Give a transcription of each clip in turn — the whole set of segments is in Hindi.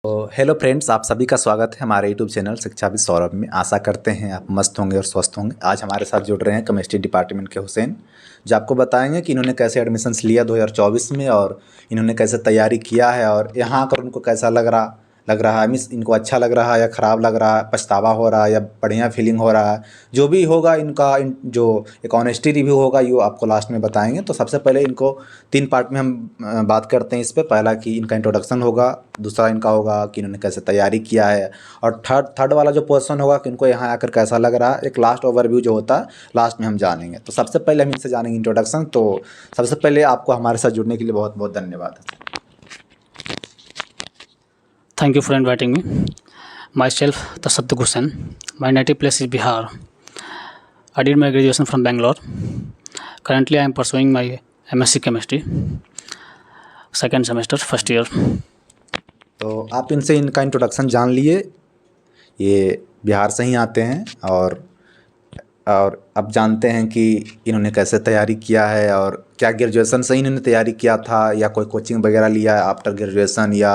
तो हेलो फ्रेंड्स, आप सभी का स्वागत है हमारे यूट्यूब चैनल शिक्षाविद सौरभ में। आशा करते हैं आप मस्त होंगे और स्वस्थ होंगे। आज हमारे साथ जुड़ रहे हैं केमिस्ट्री डिपार्टमेंट के हुसैन, जो आपको बताएंगे कि इन्होंने कैसे एडमिशन्स लिया 2024 में और इन्होंने कैसे तैयारी किया है और यहाँ आकर उनको कैसा लग रहा है मीन्स इनको अच्छा लग रहा है या ख़राब लग रहा है, पछतावा हो रहा है या बढ़िया फीलिंग हो रहा है। जो भी होगा जो एक ऑनेस्टी रिव्यू होगा ये आपको लास्ट में बताएंगे। तो सबसे पहले इनको 3 पार्ट में हम बात करते हैं इस पे। पहला कि इनका इंट्रोडक्शन होगा, दूसरा इनका होगा कि इन्होंने कैसे तैयारी किया है, और थर्ड वाला जो पोर्शन होगा कि इनको यहाँ आकर कैसा लग रहा है। एक लास्ट ओवरव्यू जो होता है लास्ट में हम जानेंगे। तो सबसे पहले हम इनसे जानेंगे इंट्रोडक्शन। तो सबसे पहले आपको हमारे साथ जुड़ने के लिए बहुत बहुत धन्यवाद। Thank you for inviting me. Myself, Tasadduq Hussain. My native place is Bihar. I did my graduation from Bangalore. Currently, I am pursuing my MSc Chemistry, second semester, first year. तो आप इनसे इनका इंट्रोडक्शन जान लिए। ये बिहार से ही आते हैं और अब जानते हैं कि इन्होंने कैसे तैयारी किया है और क्या ग्रेजुएशन से ही इन्होंने तैयारी किया था या कोई कोचिंग वगैरह लिया है आफ्टर ग्रेजुएशन या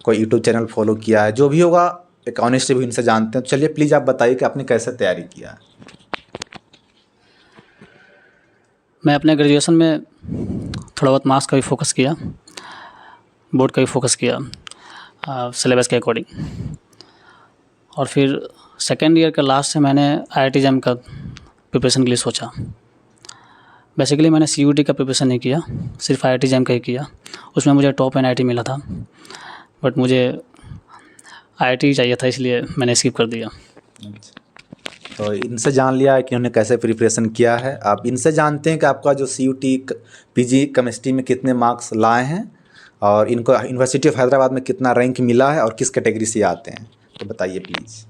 कोई यूट्यूब चैनल फॉलो किया है। जो भी होगा एक ऑनेस्ट भी इनसे जानते हैं। तो चलिए प्लीज़ आप बताइए कि आपने कैसे तैयारी किया है। मैं अपने ग्रेजुएशन में थोड़ा बहुत मार्क्स का भी फोकस किया, बोर्ड का भी फोकस किया सिलेबस के अकॉर्डिंग। और फिर सेकेंड ईयर के लास्ट से मैंने IIT JAM का प्रिपरेशन के लिए सोचा। बेसिकली मैंने CUET का प्रिपरेशन नहीं किया, सिर्फ IIT JAM का ही किया। उसमें मुझे टॉप NIT मिला था, बट मुझे IIT चाहिए था, इसलिए मैंने स्किप कर दिया। तो इनसे जान लिया है कि उन्होंने कैसे प्रिपरेशन किया है। आप इनसे जानते हैं कि आपका जो CUT PG केमिस्ट्री में कितने मार्क्स लाए हैं और इनको यूनिवर्सिटी ऑफ हैदराबाद में कितना रैंक मिला है और किस कैटेगरी से आते हैं। तो बताइए please.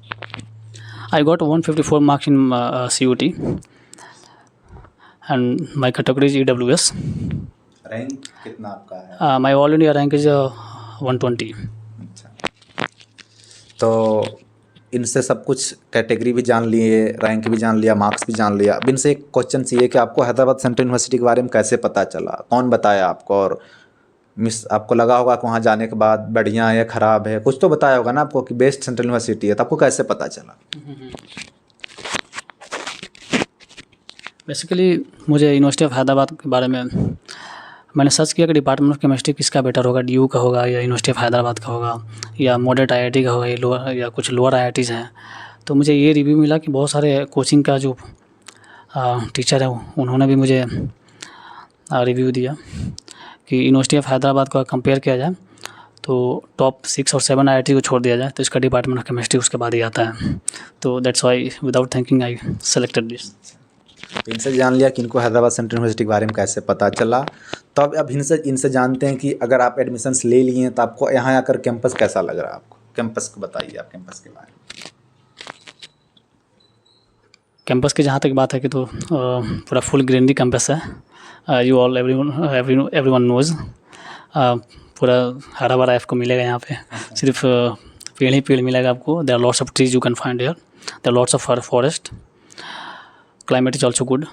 I got 154 marks in CUT and my category is EWS. Rank कितना आपका है? My all India rank is 120. अच्छा, तो इनसे सब कुछ कैटेगरी भी जान लिए, रैंक भी जान लिया, मार्क्स भी जान लिया। अब इनसे एक क्वेश्चन चाहिए कि आपको हैदराबाद सेंट्रल यूनिवर्सिटी के बारे में कैसे पता चला, कौन बताया आपको, और आपको लगा होगा कि वहाँ जाने के बाद बढ़िया है या ख़राब है, कुछ तो बताया होगा ना आपको कि बेस्ट सेंट्रल यूनिवर्सिटी है। तो आपको कैसे पता चला? बेसिकली मुझे यूनिवर्सिटी ऑफ हैदराबाद के बारे में मैंने सर्च किया कि डिपार्टमेंट ऑफ केमिस्ट्री किसका बेटर होगा, DU का होगा या यूनिवर्सिटी ऑफ हैदराबाद का होगा या मॉडरेट IIT का होगा या लोअर या कुछ लोअर IITs हैं। तो मुझे ये रिव्यू मिला कि बहुत सारे कोचिंग का जो टीचर है उन्होंने भी मुझे रिव्यू दिया कि यूनिवर्सिटी ऑफ हैदराबाद का कंपेयर किया जाए तो टॉप 6 और 7 IIT को छोड़ दिया जाए तो इसका डिपार्टमेंट ऑफ केमिस्ट्री उसके बाद ही आता है। तो that's why without thinking I selected this. तो इनसे जान लिया कि इनको हैदराबाद सेंट्रल यूनिवर्सिटी के बारे में कैसे पता चला। तो अब इनसे जानते हैं कि अगर आप एडमिशन्स ले लिए हैं तो आपको यहाँ आकर कैंपस कैसा लग रहा है। आपको कैंपस को बताइए, आप कैंपस के बारे में। कैंपस की जहाँ तक बात है कि तो पूरा फुल ग्रीनरी कैंपस है। यू ऑल एवरीवन नोज पूरा हरा भरा आपको मिलेगा यहाँ पे। सिर्फ पेड़ ही पेड़ मिलेगा आपको। There are lots of trees you can find here, there are lots of forest. Climate is also good.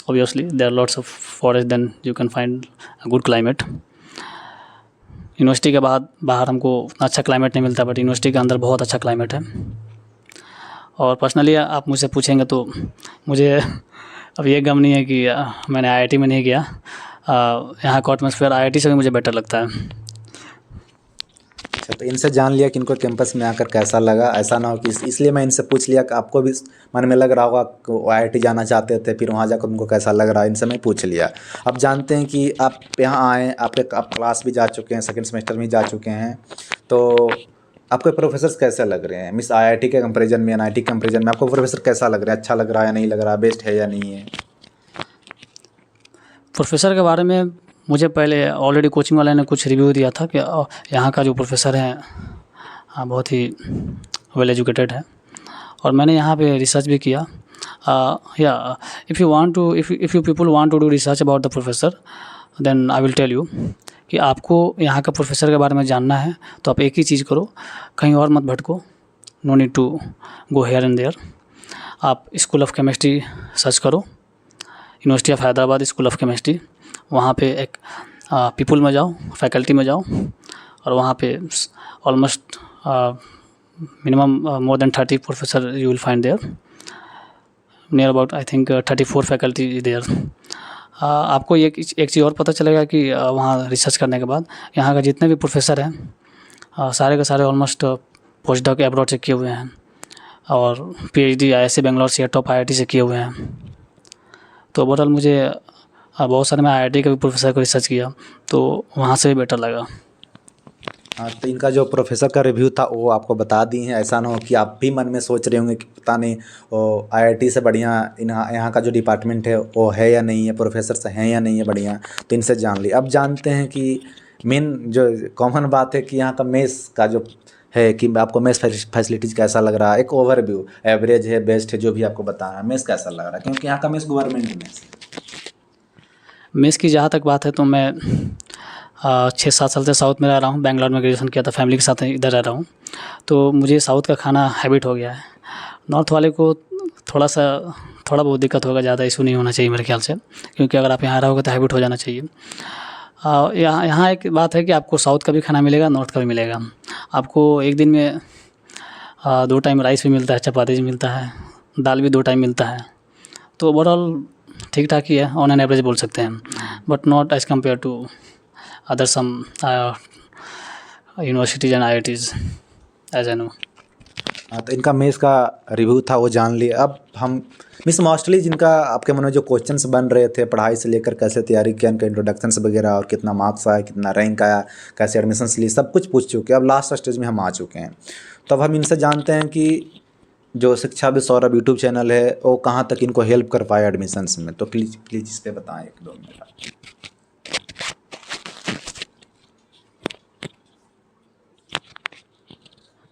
Obviously, there are lots of forest, then you can find a good climate. University के बाहर हमको उतना अच्छा क्लाइमेट नहीं मिलता, बट यूनिवर्सिटी के अंदर बहुत अच्छा क्लाइमेट है। और पर्सनली आप मुझसे पूछेंगे तो मुझे अब ये गम नहीं है कि मैंने IIT में नहीं किया। यहाँ का एटमॉस्फेयर IIT से भी मुझे बेटर लगता है। तो इनसे जान लिया कि इनको कैंपस में आकर कैसा लगा। ऐसा ना हो कि इसलिए मैं इनसे पूछ लिया कि आपको भी मन में लग रहा होगा कि वो IIT जाना चाहते थे, फिर वहाँ जाकर उनको कैसा लग रहा है। इनसे मैं पूछ लिया। अब जानते हैं कि आप यहाँ आए, आप क्लास भी जा चुके हैं, सेकंड सेमेस्टर में जा चुके हैं। तो आपके प्रोफेसर्स कैसे लग रहे हैं मिस IIT के कंपेरिजन में, NIT के कंपेरिजन में? आपको प्रोफेसर कैसा लग रहा है? अच्छा लग रहा है या नहीं लग रहा है? बेस्ट है या नहीं है? प्रोफेसर के बारे में मुझे पहले ऑलरेडी कोचिंग वाले ने कुछ रिव्यू दिया था कि यहाँ का जो प्रोफेसर है बहुत ही वेल एजुकेटेड है। और मैंने यहाँ पे रिसर्च भी किया। या if you people want to do research about the professor, then I will tell you कि आपको यहाँ का प्रोफेसर के बारे में जानना है तो आप एक ही चीज़ करो, कहीं और मत भटको। No need to go here and there. आप स्कूल ऑफ केमिस्ट्री सर्च करो, university of Hyderabad school of chemistry. वहाँ पे एक पीपल में जाओ, फैकल्टी में जाओ और वहाँ पे almost minimum more than 30 professor you will find there, near about I think 34 faculty there. आपको एक चीज़ और पता चलेगा कि वहाँ रिसर्च करने के बाद यहाँ का जितने भी प्रोफेसर हैं सारे के सारे ऑलमोस्ट पोस्ट डॉक अब्रॉड से किए हुए हैं और PhD IISc बेंगलोर से टॉप IIT से किए हुए हैं। तो ओवरऑल मुझे बहुत सारे मैं IIT के भी प्रोफेसर को रिसर्च किया तो वहाँ से भी बेटर लगा। हाँ, तो इनका जो प्रोफेसर का रिव्यू था वो आपको बता दी हैं। ऐसा ना हो कि आप भी मन में सोच रहे होंगे कि पता नहीं वो IIT से बढ़िया यहाँ का जो डिपार्टमेंट है वो है या नहीं है, प्रोफेसर से हैं या नहीं है बढ़िया, तो इनसे जान ली। अब जानते हैं कि मेन जो कॉमन बात है कि यहाँ का मेस का जो है कि आपको मेस फैसिलिटीज़ कैसा लग रहा है, एक ओवरव्यू, एवरेज है, बेस्ट है, जो भी आपको बताना है, मेस कैसा लग रहा है, क्योंकि यहाँ का मेस गवर्नमेंट मेस है। मेस की जहाँ तक बात है तो मैं 6-7 साल से साउथ में रह रहा हूँ, बैंगलोर में ग्रेजुएशन किया था, फैमिली के साथ इधर रह रहा हूँ, तो मुझे साउथ का खाना हैबिट हो गया है। नॉर्थ वाले को थोड़ा बहुत दिक्कत होगा, ज़्यादा इशू नहीं होना चाहिए मेरे ख्याल से, क्योंकि अगर आप यहाँ रहोगे तो हैबिट हो जाना चाहिए। यहाँ एक बात है कि आपको साउथ का भी खाना मिलेगा, नॉर्थ का भी मिलेगा। आपको एक दिन में 2 टाइम राइस भी मिलता है, चपाती भी मिलता है, दाल भी 2 टाइम मिलता है, तो ओवरऑल ठीक ठाक ही है, ऑन एन एवरेज बोल सकते हैं, but not as compare to other some universities and IITs as I know. हाँ, तो इनका मेस का रिव्यू था वो जान लिए। अब हम मिस मोस्टली जिनका आपके मन में जो क्वेश्चंस बन रहे थे पढ़ाई से लेकर, कैसे तैयारी किया, इनका इंट्रोडक्शंस वगैरह और कितना मार्क्स आया, कितना रैंक आया, कैसे एडमिशन्स लिए, सब कुछ पूछ चुके हैं। अब लास्ट स्टेज में हम आ चुके हैं, तो अब हम इनसे जानते हैं कि जो शिक्षा विद सौरभ यूट्यूब चैनल है वो कहाँ तक इनको हेल्प कर पाया एडमिशन्स में। तो प्लीज़ इस पर बताएँ 1-2 मिनट।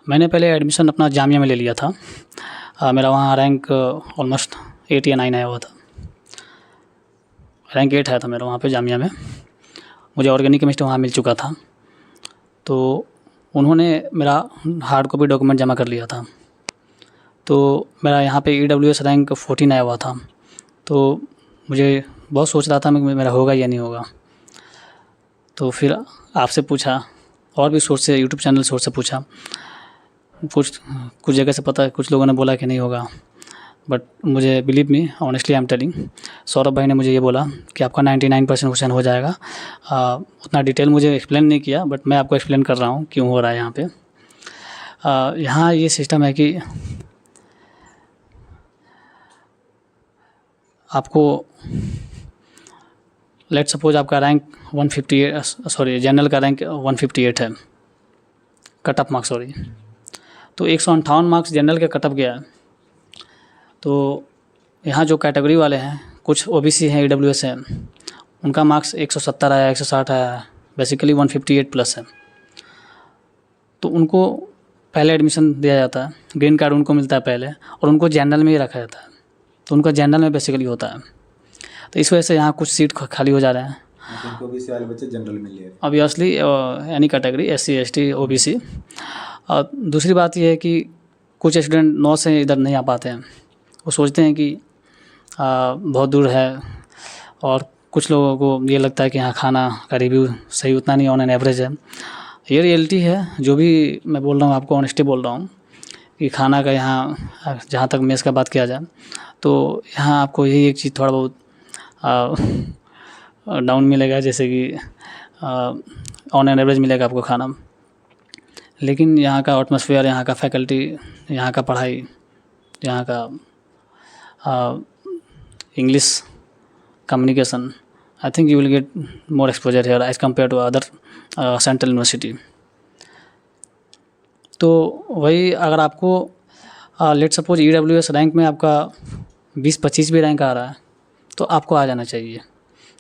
मैंने पहले एडमिशन अपना जामिया में ले लिया था। मेरा वहाँ रैंक ऑलमोस्ट 8 या 9 आया हुआ था, रैंक 8 आया था मेरा वहाँ पे जामिया में। मुझे ऑर्गेनिक केमिस्ट्री वहाँ मिल चुका था, तो उन्होंने मेरा हार्ड कॉपी डॉक्यूमेंट जमा कर लिया था। तो मेरा यहाँ पे EWS रैंक 14 आया हुआ था, तो मुझे बहुत सोच रहा था मैं मेरा होगा या नहीं होगा। तो फिर आपसे पूछा और भी सोर्स से, यूट्यूब चैनल सोर्स से पूछा, कुछ जगह से पता, कुछ लोगों ने बोला कि नहीं होगा, बट मुझे believe me honestly I am telling, Saurabh भाई ने मुझे ये बोला कि आपका 99% क्वेश्चन हो जाएगा। उतना डिटेल मुझे एक्सप्लेन नहीं किया, बट मैं आपको एक्सप्लेन कर रहा हूँ क्यों हो रहा है यहाँ पे। यहाँ ये सिस्टम है कि आपको लेट सपोज आपका रैंक 158, जनरल का रैंक 158 है, कट ऑफ मार्क्स सॉरी, तो 158 मार्क्स जनरल के कट ऑफ गया है। तो यहाँ जो कैटेगरी वाले हैं, कुछ OBC हैं, EWS हैं, उनका मार्क्स 170 आया, 160 आया, बेसिकली 158 प्लस है। तो उनको पहले एडमिशन दिया जाता है, ग्रीन कार्ड उनको मिलता है पहले, और उनको जनरल में ही रखा जाता है, तो उनका जनरल में बेसिकली होता है। तो इस वजह से यहाँ कुछ सीट खाली हो जा रहे हैं। OBC वाले बच्चे जनरल में लिए obviously any category, SC ST OBC। और दूसरी बात यह है कि कुछ स्टूडेंट 9 से इधर नहीं आ पाते हैं, वो सोचते हैं कि बहुत दूर है, और कुछ लोगों को ये लगता है कि यहाँ खाना का रिव्यू सही उतना नहीं, ऑन एन एवरेज है। ये रियलिटी है, जो भी मैं बोल रहा हूँ आपको ऑनेस्टी बोल रहा हूँ कि खाना का यहाँ, जहाँ तक मेस का बात किया जाए तो यहाँ आपको यही एक चीज़ थोड़ा बहुत डाउन मिलेगा, जैसे कि ऑन एन एवरेज मिलेगा आपको खाना, लेकिन यहाँ का एटमॉस्फेयर, यहाँ का फैकल्टी, यहाँ का पढ़ाई, यहाँ का English communication, I think you will get more exposure here as compare to other central university. तो वही अगर आपको लेट सपोज EWS रैंक में आपका 20-25 भी रैंक आ रहा है तो आपको आ जाना चाहिए,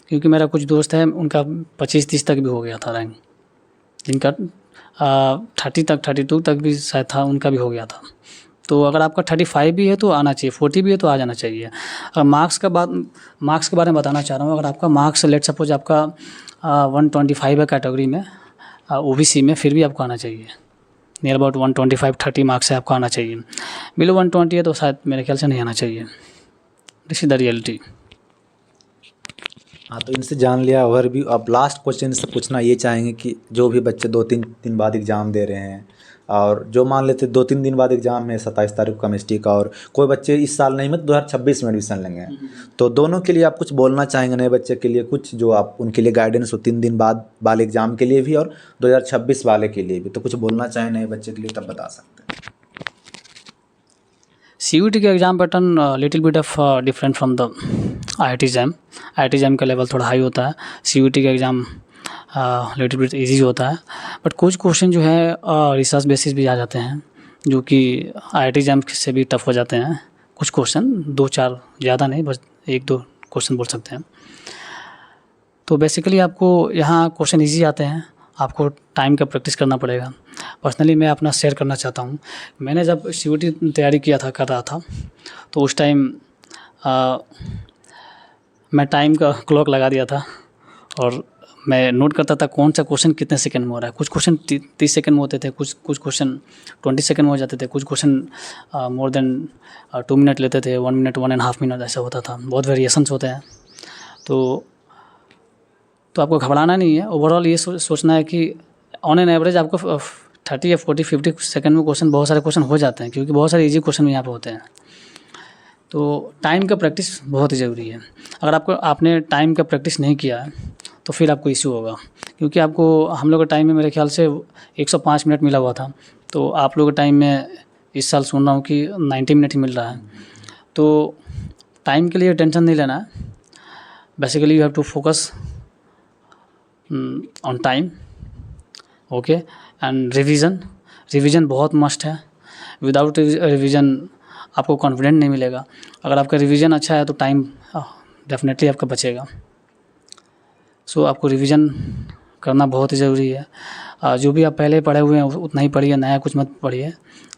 क्योंकि मेरा कुछ दोस्त है उनका 25-30 तक भी हो गया था रैंक, जिनका 30 तक 32 तक भी शायद था, उनका भी हो गया था। तो अगर आपका 35 भी है तो आना चाहिए, 40 भी है तो आ जाना चाहिए। मार्क्स के बारे में बताना चाह रहा हूँ, अगर आपका मार्क्स लेट सपोज आपका 125 है कैटेगरी में, OBC में, फिर भी आपको आना चाहिए, नियर अबाउट 125-30 मार्क्स से आपको आना चाहिए। बिलो 120 है तो शायद मेरे ख्याल से नहीं आना चाहिए। This is the reality. हाँ, तो इनसे जान लिया ओवरव्यू। अब लास्ट क्वेश्चन से पूछना ये चाहेंगे कि जो भी बच्चे 2-3 दिन बाद एग्ज़ाम दे रहे हैं, और जो मान लेते 2-3 दिन बाद एग्ज़ाम है 27 तारीख को केमिस्ट्री का, और कोई बच्चे इस साल नहीं मतलब 2026 में एडमिशन लेंगे, तो दोनों के लिए आप कुछ बोलना चाहेंगे नए बच्चे के लिए, कुछ जो आप उनके लिए गाइडेंस हो 3 दिन बाद वाले एग्ज़ाम के लिए भी और 2026 वाले के लिए भी, तो कुछ बोलना चाहें नए बच्चे के लिए तब बता सकते हैं। CUET का exam pattern little bit of different from the IIT jam. IIT jam का लेवल थोड़ा हाई होता है, CUET का एग्ज़ाम लिटिल बिट ईजी होता है, बट कुछ क्वेश्चन जो है रिसर्च बेसिस भी आ जाते हैं जो कि IIT जैम से भी टफ हो जाते हैं। कुछ क्वेश्चन 2-4, ज़्यादा नहीं, बस 1-2 क्वेश्चन बोल सकते हैं। तो बेसिकली आपको यहाँ क्वेश्चन ईजी आते हैं, आपको टाइम का प्रैक्टिस करना पड़ेगा। पर्सनली मैं अपना शेयर करना चाहता हूँ, मैंने जब CUET तैयारी कर रहा था, तो उस टाइम मैं टाइम का क्लॉक लगा दिया था और मैं नोट करता था कौन सा क्वेश्चन कितने सेकंड में हो रहा है। कुछ क्वेश्चन 30 सेकंड में होते थे, कुछ क्वेश्चन 20 सेकंड में हो जाते थे, कुछ क्वेश्चन मोर देन 2 मिनट लेते थे, 1 मिनट 1.5 मिनट ऐसा होता था। बहुत वेरिएशंस होते हैं। तो आपको घबराना नहीं है। ओवरऑल ये सोचना है कि ऑन एन एवरेज आपको 30 या 40 50 सेकंड में क्वेश्चन, बहुत सारे क्वेश्चन हो जाते हैं, क्योंकि बहुत सारे ईजी क्वेश्चन भी यहाँ पे होते हैं। तो टाइम का प्रैक्टिस बहुत ही ज़रूरी है। अगर आपने टाइम का प्रैक्टिस नहीं किया है तो फिर आपको इश्यू होगा, क्योंकि आपको हम लोग के टाइम में मेरे ख्याल से 105 मिनट मिला हुआ था, तो आप लोग के टाइम में इस साल सुन रहा हूँ कि 90 मिनट ही मिल रहा है। तो टाइम के लिए टेंशन नहीं लेना है। Basically you have to focus on time, okay. And revision बहुत मस्ट है। विदाउट रिवीजन आपको कॉन्फिडेंट नहीं मिलेगा। अगर आपका रिवीजन अच्छा है तो टाइम डेफिनेटली आपका बचेगा। सो आपको रिवीजन करना बहुत ही ज़रूरी है। जो भी आप पहले पढ़े हुए हैं उतना ही पढ़िए, नया कुछ मत पढ़िए।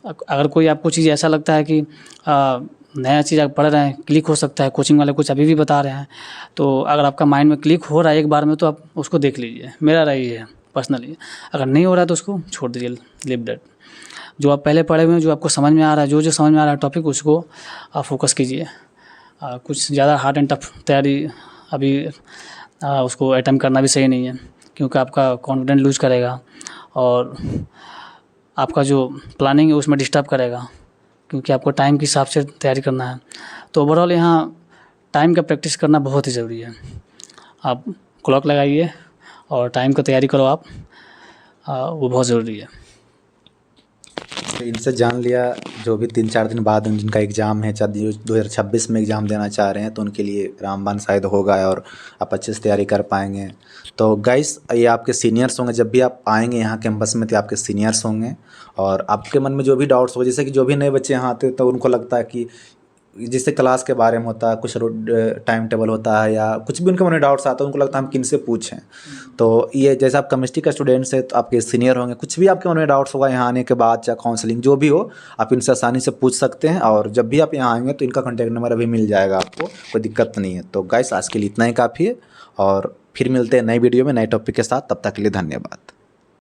अगर कोई आपको चीज़ ऐसा लगता है कि नया चीज़ आप पढ़ रहे हैं, क्लिक हो सकता है, कोचिंग वाले कुछ अभी भी बता रहे हैं, तो अगर आपका माइंड में क्लिक हो रहा है एक बार में तो आप उसको देख लीजिए। मेरा राय ये है पर्सनली। अगर नहीं हो रहा है तो उसको छोड़ दीजिए, लीव दैट। जो आप पहले पढ़े हुए हैं, जो आपको समझ में आ रहा है, जो समझ में आ रहा है टॉपिक, उसको आप फोकस कीजिए। कुछ ज़्यादा हार्ड एंड टफ तैयारी अभी उसको अटेम्प्ट करना भी सही नहीं है, क्योंकि आपका कॉन्फिडेंस लूज़ करेगा और आपका जो प्लानिंग है उसमें डिस्टर्ब करेगा, क्योंकि आपको टाइम के हिसाब से तैयारी करना है। तो ओवरऑल यहाँ टाइम का प्रैक्टिस करना बहुत ही ज़रूरी है। आप क्लॉक लगाइए और टाइम का तैयारी करो आप, वो बहुत ज़रूरी है। तो इनसे जान लिया जो भी 3-4 दिन बाद जिनका एग्ज़ाम है, चाहे 2026 में एग्ज़ाम देना चाह रहे हैं, तो उनके लिए रामबाण शायद होगा और आप अच्छे से तैयारी कर पाएंगे। तो गाइस, ये आपके सीनियर्स होंगे, जब भी आप आएंगे यहाँ कैंपस में तो आपके सीनियर्स होंगे, और आपके मन में जो भी डाउट्स हो, जैसे कि जो भी नए बच्चे यहाँ आते हैं तो उनको लगता है कि जिससे क्लास के बारे में होता है, कुछ टाइम टेबल होता है, या कुछ भी उनके मन में डाउट्स आता है, उनको लगता है हम किन से पूछें। तो ये जैसे आप केमिस्ट्री का स्टूडेंट्स हैं तो आपके सीनियर होंगे, कुछ भी आपके मन में डाउट्स होगा यहाँ आने के बाद, चाहे काउंसलिंग जो भी हो, आप इनसे आसानी से पूछ सकते हैं। और जब भी आप यहाँ आएंगे तो इनका कॉन्टैक्ट नंबर अभी मिल जाएगा आपको, कोई दिक्कत नहीं है। तो गाइस, आज के लिए इतना ही काफ़ी है, और फिर मिलते हैं नई वीडियो में नए टॉपिक के साथ। तब तक के लिए धन्यवाद।